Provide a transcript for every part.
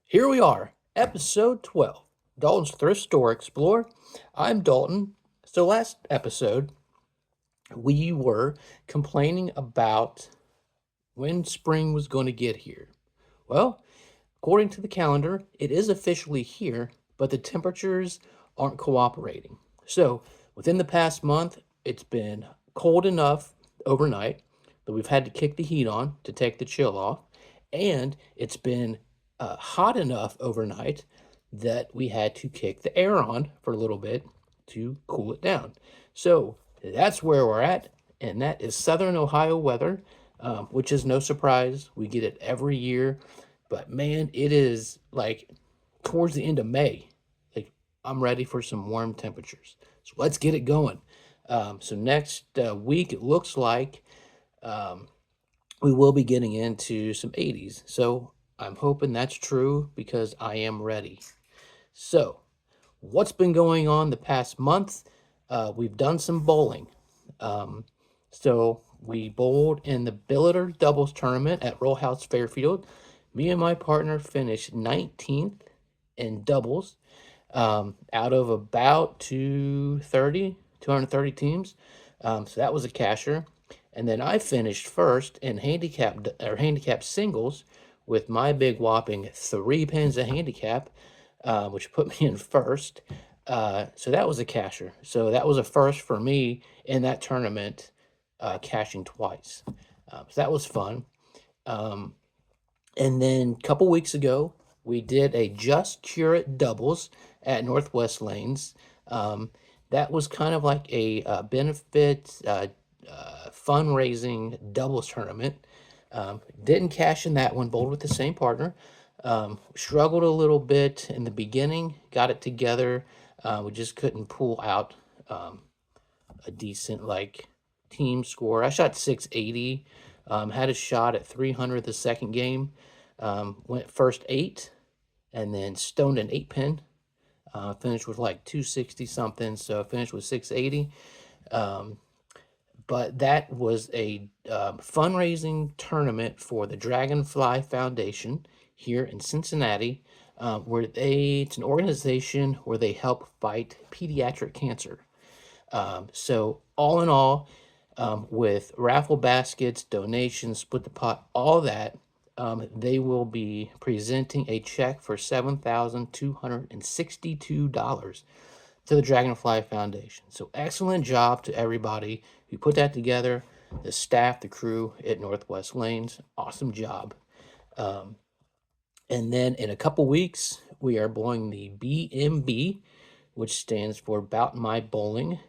Here we are, episode 12, Dalton's Thrift Store Explorer. I'm Dalton. So, last episode, we were complaining about when spring was going to get here. Well, according to the calendar, it is officially here, but the temperatures aren't cooperating. So, within the past month, it's been cold enough overnight that we've had to kick the heat on to take the chill off, and it's been hot enough overnight that we had to kick the air on for a little bit to cool it down. So, that's where we're at, and that is Southern Ohio weather, which is no surprise. We get it every year, but man, it is like towards the end of May. Like I'm ready for some warm temperatures. So let's get it going. So next week, it looks like um, we will be getting into some 80s. So I'm hoping that's true because I am ready. So, what's been going on the past month? We've done some bowling. Um, so we bowled in the Billiter doubles tournament at Roll House Fairfield. Me and my partner finished 19th in doubles out of about 230 teams. So that was a casher. And then I finished first in handicap singles with my big whopping 3 pins of handicap, which put me in first. So that was a casher. So that was a first for me in that tournament, cashing twice. So that was fun. Um, and then a couple weeks ago, we did a Just Curate doubles at Northwest Lanes. That was kind of like a benefit fundraising doubles tournament. Didn't cash in that one, bowled with the same partner. Struggled a little bit in the beginning, got it together. We just couldn't pull out a decent team score. I shot 680, had a shot at 300 the second game. Went first eight and then stoned an 8 pin. Finished with like 260 something, so I finished with 680. But that was a fundraising tournament for the Dragonfly Foundation here in Cincinnati, it's an organization where they help fight pediatric cancer. So all in all, with raffle baskets, donations, split the pot, all that, they will be presenting a check for $7,262 to the Dragonfly Foundation. So excellent job to everybody who put that together, the staff, the crew at Northwest Lanes. Awesome job. Um, and then in a couple weeks, we are blowing the BMB, which stands for Bout My Bowling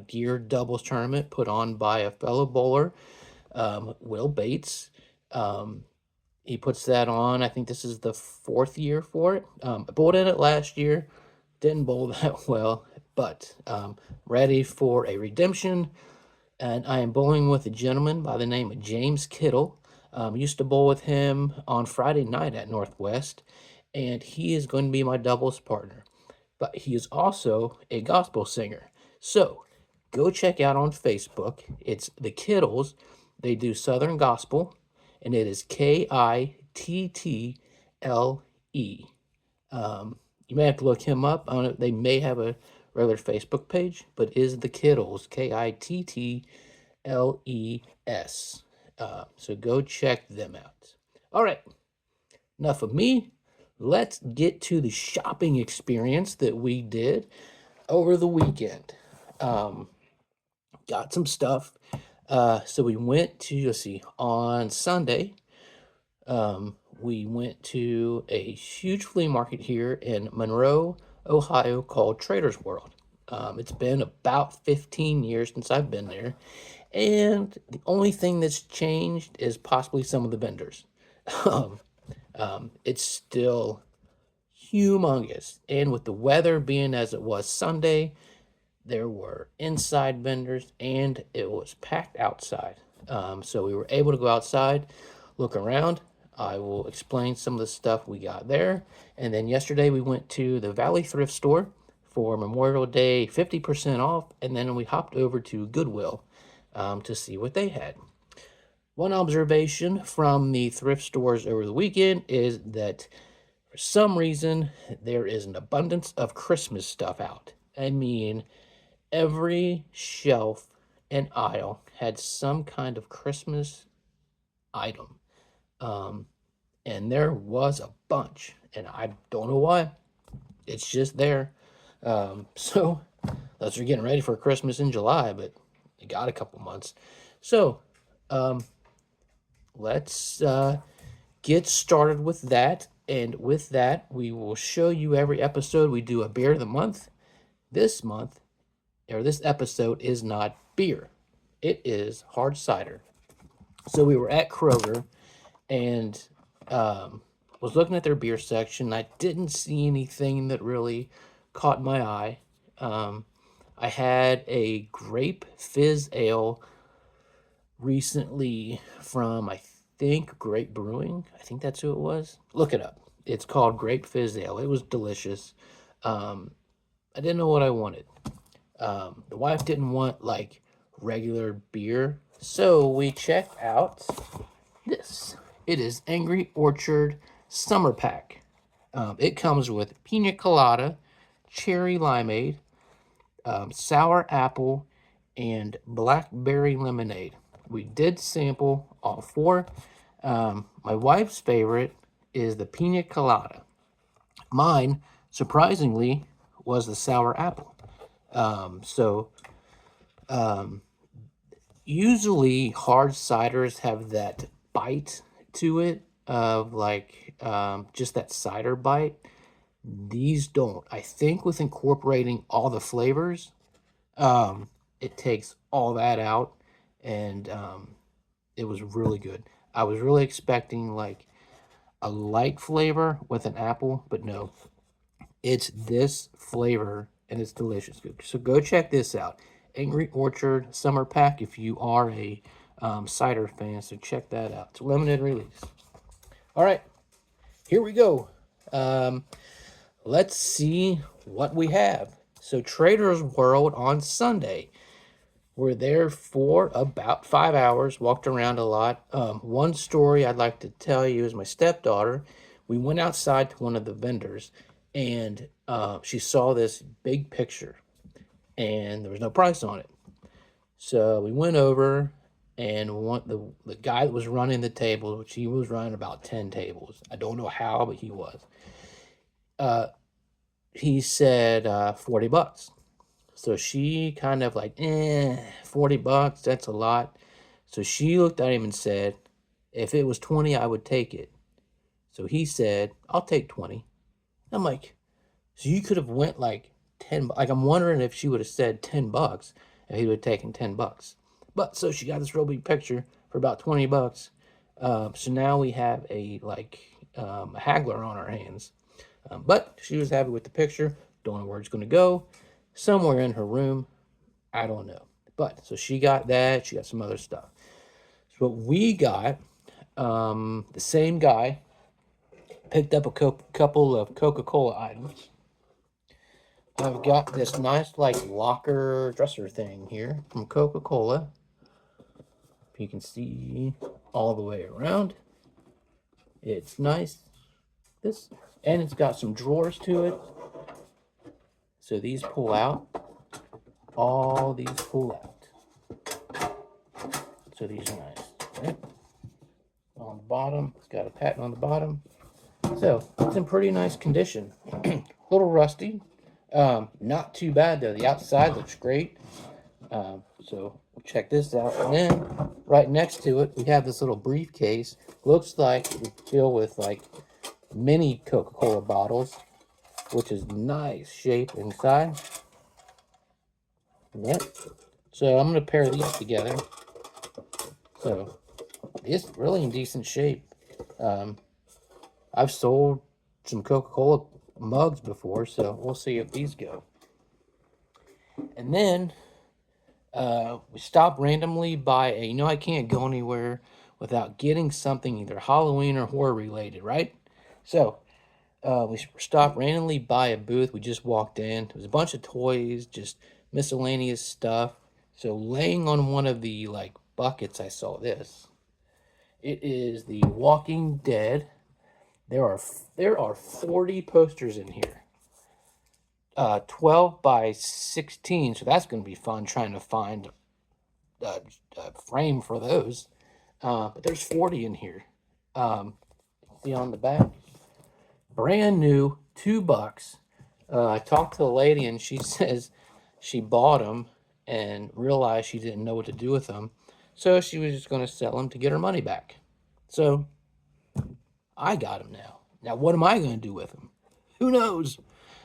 gear doubles tournament put on by a fellow bowler, Will Bates. He puts that on. I think this is the fourth year for it. I bowled in it last year, didn't bowl that well, but ready for a redemption. And I am bowling with a gentleman by the name of James Kittle. Used to bowl with him on Friday night at Northwest, and he is going to be my doubles partner. But he is also a gospel singer. So go check out on Facebook. It's the Kittles. They do Southern Gospel, and it is Kittle. You may have to look him up. I don't know, they may have a regular Facebook page, but it is the Kittles, Kittles. So go check them out. All right, enough of me. Let's get to the shopping experience that we did over the weekend. Got some stuff. So we went to, let's see, on Sunday, we went to a huge flea market here in Monroe, Ohio called Trader's World. It's been about 15 years since I've been there. And the only thing that's changed is possibly some of the vendors. It's still humongous. And with the weather being as it was Sunday, there were inside vendors and it was packed outside. So we were able to go outside, look around. I will explain some of the stuff we got there. And then yesterday we went to the Valley Thrift Store for Memorial Day 50% off. And then we hopped over to Goodwill to see what they had. One observation from the thrift stores over the weekend is that For some reason, there is an abundance of Christmas stuff out. I mean, every shelf and aisle had some kind of Christmas item. Um, and there was a bunch, and I don't know why. It's just there. So, unless you're getting ready for Christmas in July, but you got a couple months. So, um, let's get started with that. And with that, we will show you every episode. We do a beer of the month. This month, or this episode, is not beer, it is hard cider. So, we were at Kroger and was looking at their beer section. I didn't see anything that really caught my eye. I had a grape fizz ale recently from, I think, Grape Brewing. I think that's who it was. Look it up. It's called Grape Fizz Ale. It was delicious. I didn't know what I wanted. The wife didn't want like regular beer, so we checked out this. It is Angry Orchard Summer Pack. It comes with pina colada, cherry limeade, sour apple, and blackberry lemonade. We did sample all four. My wife's favorite is the pina colada. Mine, surprisingly, was the sour apple. So usually hard ciders have that bite to it of like just that cider bite. These don't. I think with incorporating all the flavors, it takes all that out, and it was really good. I was really expecting like a light flavor with an apple, but no, it's this flavor and it's delicious. So go check this out. Angry Orchard Summer Pack if you are a cider fan. So check that out. It's a limited release. All right, here we go. Let's see what we have. So Trader's World on Sunday. We're there for about 5 hours, walked around a lot. One story I'd like to tell you is my stepdaughter. We went outside to one of the vendors, and she saw this big picture, and there was no price on it. So we went over, and the guy that was running the table, which he was running about 10 tables. I don't know how, but he was. He said $40. So she kind of like, $40, that's a lot. So she looked at him and said, if it was 20, I would take it. So he said, I'll take 20. I'm like, so you could have went like 10, like I'm wondering if she would have said $10 and he would have taken $10. But so she got this real big picture for about $20. So now we have a haggler on our hands. But she was happy with the picture. Don't know where it's going to go. Somewhere in her room. I don't know. But so she got that. She got some other stuff. So what we got, the same guy picked up a couple of Coca-Cola items. I've got this nice locker dresser thing here from Coca-Cola. If you can see all the way around. It's nice. And it's got some drawers to it. So these pull out. All these pull out. So these are nice. Right? On the bottom, it's got a patent on the bottom. So it's in pretty nice condition. A little rusty. Not too bad though. The outside looks great. So we'll check this out. And then right next to it, we have this little briefcase. Looks like it would fill with mini Coca-Cola bottles, which is nice shape inside. Yep. So I'm going to pair these together. So it's really in decent shape. I've sold some Coca-Cola mugs before, so we'll see if these go. And then we stopped randomly by I can't go anywhere without getting something either Halloween or horror related, right? So we stopped randomly by a booth. We just walked in. There was a bunch of toys, just miscellaneous stuff. So laying on one of the buckets, I saw this. It is the Walking Dead There are 40 posters in here. 12 by 16, so that's going to be fun trying to find a frame for those. But there's 40 in here. See on the back, brand new, $2. I talked to the lady and she says she bought them and realized she didn't know what to do with them, so she was just going to sell them to get her money back. So I got them now. Now what am I going to do with them? Who knows?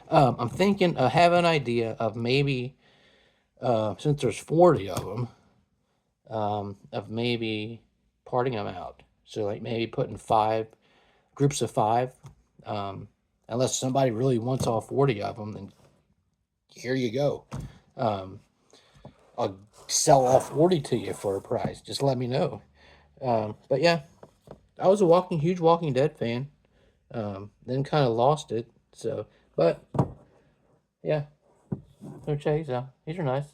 I'm thinking, I have an idea of maybe, since there's 40 of them, of maybe parting them out. So like maybe putting 5 groups of 5. Unless somebody really wants all 40 of them, then here you go. I'll sell all 40 to you for a price. Just let me know. But yeah, I was a huge Walking Dead fan. Then kind of lost it. So, but yeah, go check these out. These are nice,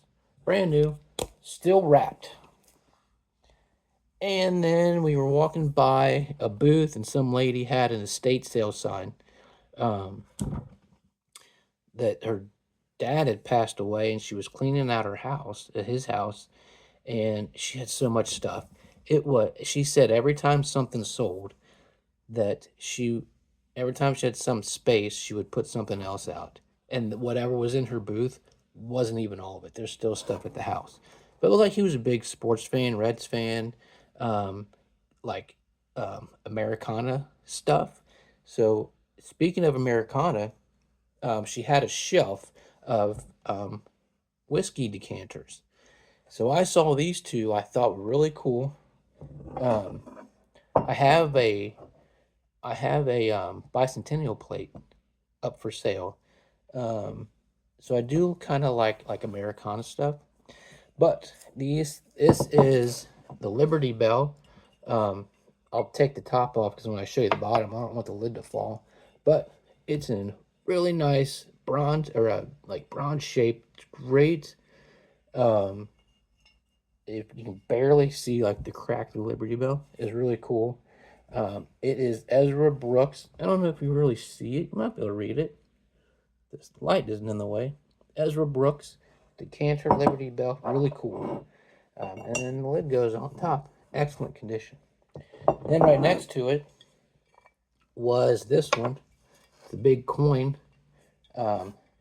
brand new, still wrapped. And then we were walking by a booth, and some lady had an estate sale sign. That her dad had passed away, and she was cleaning out her house, his house, and she had so much stuff. She said every time something sold, that every time she had some space, she would put something else out. And whatever was in her booth wasn't even all of it. There's still stuff at the house. But it looked like he was a big sports fan, Reds fan, um, like Americana stuff. So speaking of Americana, she had a shelf of whiskey decanters. So I saw these two I thought were really cool. Um, I have a bicentennial plate up for sale. So I do kind of like Americana stuff. But this is the Liberty Bell. I'll take the top off because when I show you the bottom, I don't want the lid to fall. But it's in really nice bronze, or like bronze shape. It's great. If you can barely see like the crack of the Liberty Bell, is really cool. It is Ezra Brooks. I don't know if you really see it. You might be able to read it. This light isn't in the way. Ezra Brooks, decanter Liberty Bell, really cool. And then the lid goes on top. Excellent condition. Then right next to it was this one, the big coin.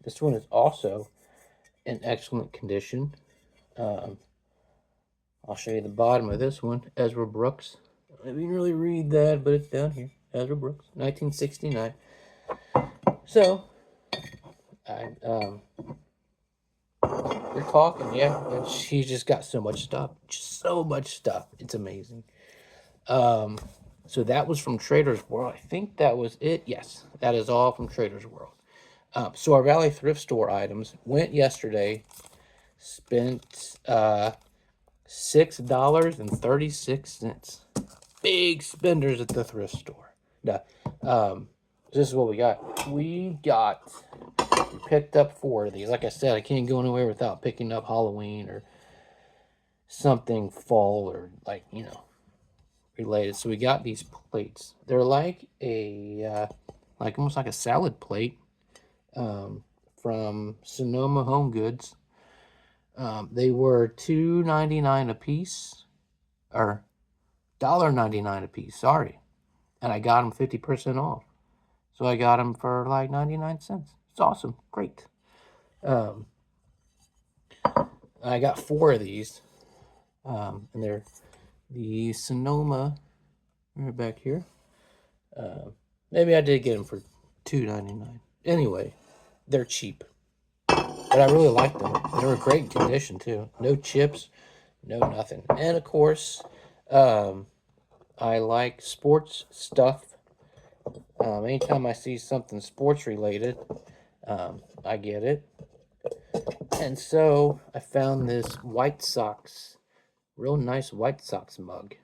This one is also in excellent condition. I'll show you the bottom of this one, Ezra Brooks. I didn't really read that, but it's down here. Ezra Brooks, 1969. So, we're talking, yeah. And she's just got so much stuff. Just so much stuff. It's amazing. So that was from Trader's World. I think that was it. Yes, that is all from Trader's World. So our Valley Thrift Store items went yesterday. Spent $6.36. Big spenders at the thrift store. Now, this is what we got. We picked up 4 of these. Like I said, I can't go anywhere without picking up Halloween or something fall, or like, related. So we got these plates. They're like almost like a salad plate, from Sonoma Home Goods. They were $2.99 a piece, or $1.99 a piece. Sorry, and I got them 50% off. So I got them for like 99 cents. It's awesome, great. I got 4 of these, and they're the Sonoma. Right back here. Maybe I did get them for $2.99. Anyway, they're cheap, but I really like them. They were great condition too. No chips, no nothing. And of course, I like sports stuff. Anytime I see something sports related, I get it. And so I found this White Sox, real nice White Sox mug.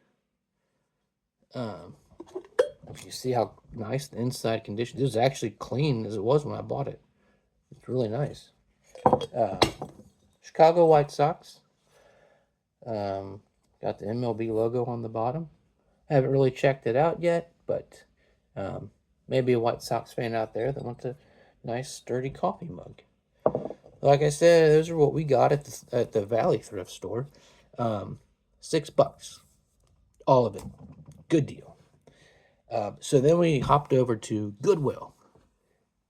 You see how nice the inside condition. This is actually clean as it was when I bought it. It's really nice. Chicago White Sox. Got the MLB logo on the bottom. I haven't really checked it out yet, but maybe a White Sox fan out there that wants a nice sturdy coffee mug. Like I said, those are what we got at the Valley thrift store. $6, all of it, good deal. So then we hopped over to Goodwill,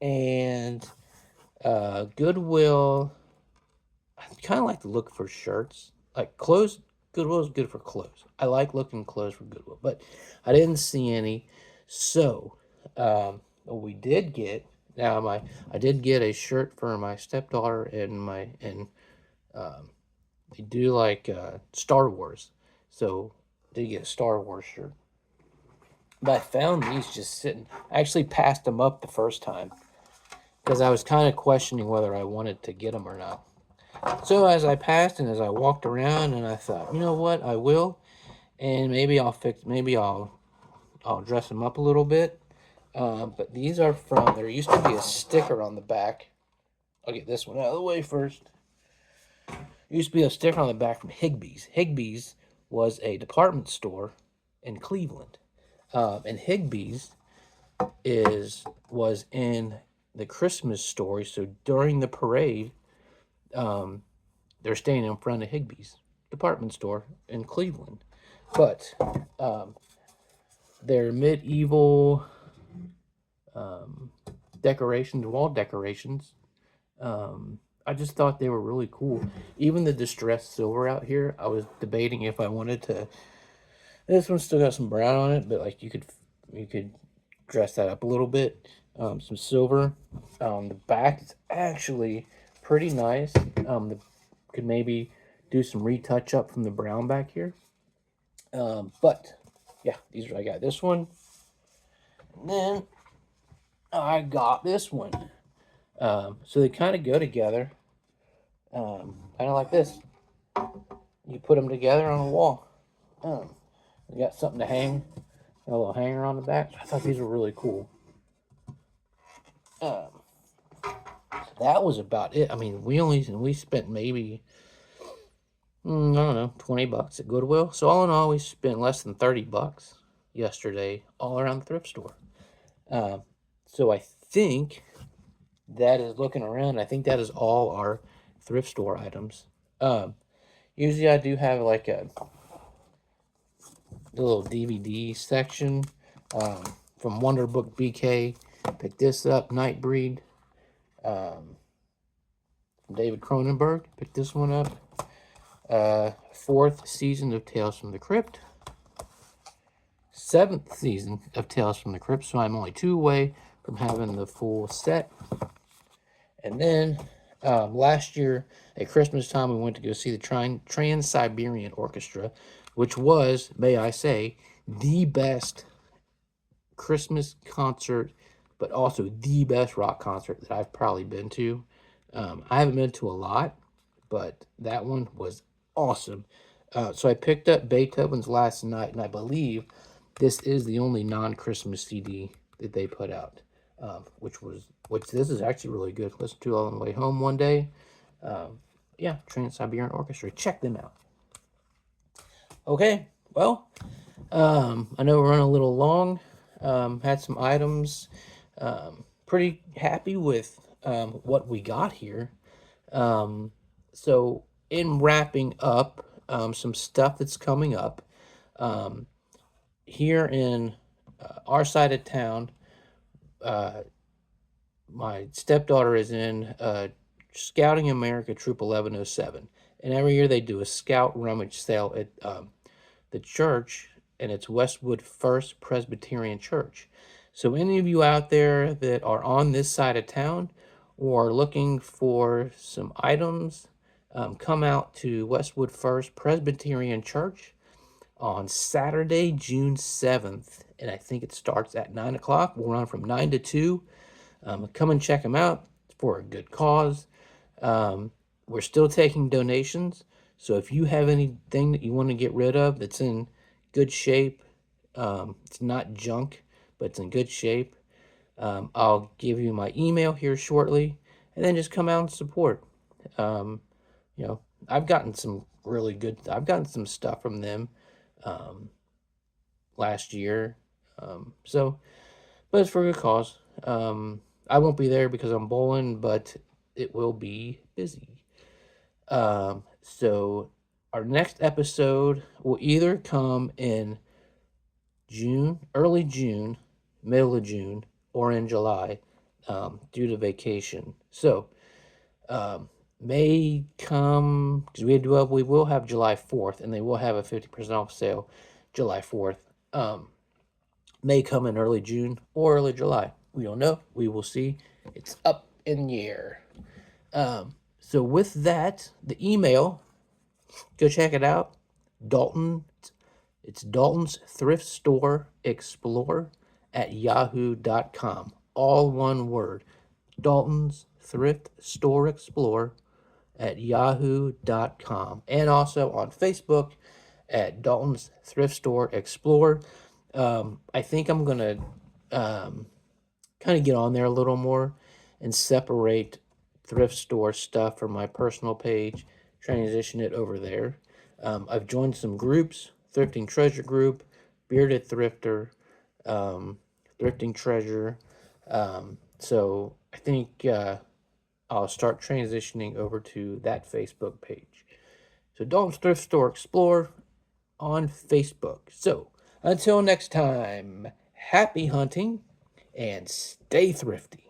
and Goodwill. I kind of like to look for shirts, like clothes. Goodwill is good for clothes. I like looking clothes for Goodwill, but I didn't see any. So what we did get now, I did get a shirt for my stepdaughter and they do like Star Wars, so I did get a Star Wars shirt. But I found these just sitting. I actually passed them up the first time because I was kind of questioning whether I wanted to get them or not. So as I passed and as I walked around, and I thought, you know what, I will, and maybe I'll dress them up a little bit. But these are from. There used to be a sticker on the back. I'll get this one out of the way first. There used to be a sticker on the back from Higbee's. Higbee's was a department store in Cleveland, and Higbee's was in the Christmas story. So during the parade, they're staying in front of Higbee's department store in Cleveland. But their medieval decorations, wall decorations, I just thought they were really cool. Even the distressed silver out here, I was debating if I wanted to. This one's still got some brown on it, but like you could dress that up a little bit. Some silver. The back is actually pretty nice. Could maybe do some retouch up from the brown back here. But yeah, these are I got this one. And then I got this one. So they kind of go together. Kind of like this. You put them together on a wall. You got something to hang, a little hanger on the back. I thought these were really cool. So that was about it. I mean, we spent maybe I don't know, $20 at Goodwill. So all in all, we spent less than $30 yesterday, all around the thrift store. So I think that is looking around. I think that is all our thrift store items. Usually I do have like a little DVD section from Wonder Book BK. Pick this up, Nightbreed, from David Cronenberg. Pick this one up. Fourth season of Tales from the Crypt. Seventh season of Tales from the Crypt. So I'm only 2 away from having the full set. And then last year at Christmas time, we went to go see the Trans-Siberian Orchestra, which was, may I say, the best Christmas concert, but also the best rock concert that I've probably been to. I haven't been to a lot, but that one was awesome. So I picked up Beethoven's Last Night, and I believe this is the only non-Christmas CD that they put out, which this is actually really good. Listen to it on the way home one day. Yeah, Trans-Siberian Orchestra. Check them out. Okay, well, I know we're running a little long. Had some items. Pretty happy with what we got here. So in wrapping up some stuff that's coming up here in our side of town, my stepdaughter is in Scouting America Troop 1107, and every year they do a scout rummage sale at the church, and it's Westwood First Presbyterian Church. So any of you out there that are on this side of town or looking for some items, come out to Westwood First Presbyterian Church on Saturday, June 7th, and I think it starts at 9 o'clock. We'll run from 9 to 2. Come and check them out for a good cause. We're still taking donations, so if you have anything that you want to get rid of that's in good shape, it's not junk, but it's in good shape, I'll give you my email here shortly, and then just come out and support. I've gotten some stuff from them last year. but it's for a good cause. I won't be there because I'm bowling, but it will be busy. So our next episode will either come in June, early June, middle of June, or in July, due to vacation. So may come because we will have July 4th, and they will have a 50% off sale July 4th. May come in early June or early July. We don't know. We will see. It's up in the air. So with that, the email, go check it out. It's Dalton's Thrift Store Explorer at yahoo.com. All one word. Dalton's Thrift Store Explorer at yahoo.com. And also on Facebook at Dalton's Thrift Store Explorer. I think I'm going to kind of get on there a little more and separate thrift store stuff from my personal page, transition it over there. I've joined some groups, Thrifting Treasure Group, Bearded Thrifter, Thrifting Treasure. So I think I'll start transitioning over to that Facebook page. So Dalton's Thrift Store Explorer on Facebook. So until next time, happy hunting and stay thrifty.